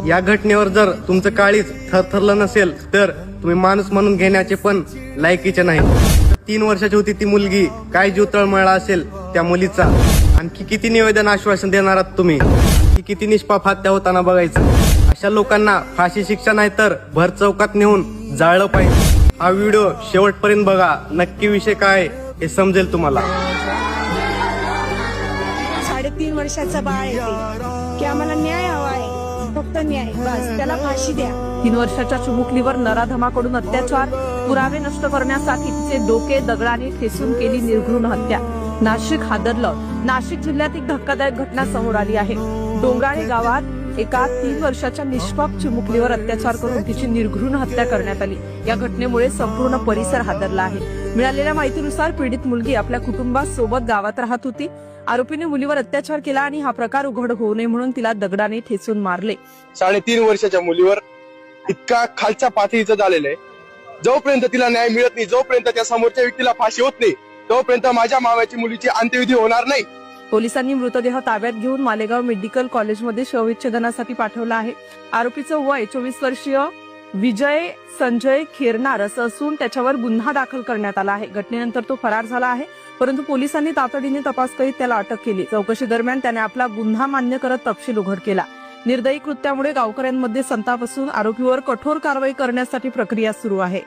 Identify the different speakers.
Speaker 1: या घटनेवर जर तुमचं काळीच थरथरलं नसेल तर तुम्ही माणूस म्हणून घेण्याचे पण लायकीचे नाही. 3 वर्षाची होती ती मुलगी, काय जीव तळमळला असेल त्या मुलीचा. आणखी किती निवेदन आश्वासन देणार आहात तुम्ही? किती निष्पाप हत्या होताना बघायचं. अशा लोकांना फाशी शिक्षा नाही तर भर चौकात नेऊन जाळलं पाहिजे. हा व्हिडिओ शेवटपर्यंत बघा, नक्की विषय काय हे समजेल तुम्हाला.
Speaker 2: 3.5 वर्षाचा बाळ आहे ते, की आम्हाला न्याय हवा आहे, फक्त न्याय बस, त्याला फाशी द्या.
Speaker 3: 3 वर्षाच्या चिमुकलीवर नराधमाकडून अत्याचार, पुरावे नष्ट करण्यासाठी तिचे डोके दगडाने ठेचून केली निर्घृण हत्या. नाशिक हादरलं. नाशिक जिल्ह्यात एक धक्कादायक घटना समोर आली आहे. डोंगराळे गावात एका 3 वर्षाच्या निष्पाप चिमुकलीवर अत्याचार करून तिची निर्घृण हत्या करण्यात आली. या घटनेमुळे संपूर्ण परिसर हादरला आहे. मिळालेल्या माहितीनुसार पीडित मुलगी आपल्या कुटुंबासोबत गावात राहत होती. आरोपीने मुलीवर अत्याचार केला आणि हा प्रकार उघड होऊ नये म्हणून तिला दगडाने ठेचून मारले.
Speaker 4: 3.5 वर्षाच्या मुलीवर इतका खालच्या पातळीचं झालेलं आहे. जोपर्यंत तिला न्याय मिळत नाही, जोपर्यंत त्या समोरच्या व्यक्तीला फाशी होत नाही, तोपर्यंत माझ्या मामाची मुलीची अंत्यविधी होणार नाही.
Speaker 3: पोलिसांनी मृतदेह ताब्यात घेऊन मालेगाव मेडिकल कॉलेजमध्ये शवविच्छेदनासाठी पाठवला आहे. आरोपीचं वय 24 वर्षीय विजय संजय खिरनार असं असून त्याच्यावर गुन्हा दाखल करण्यात आला आहे. घटनेनंतर तो फरार झाला आहे, परंतु पोलिसांनी तातडीने तपास करीत त्याला अटक केली. चौकशी दरम्यान त्याने आपला गुन्हा मान्य करत तपशील उघड केला. निर्दयी कृत्यामुळे गावकऱ्यांमध्ये संताप असून आरोपीवर कठोर कारवाई करण्यासाठी प्रक्रिया सुरू आहे.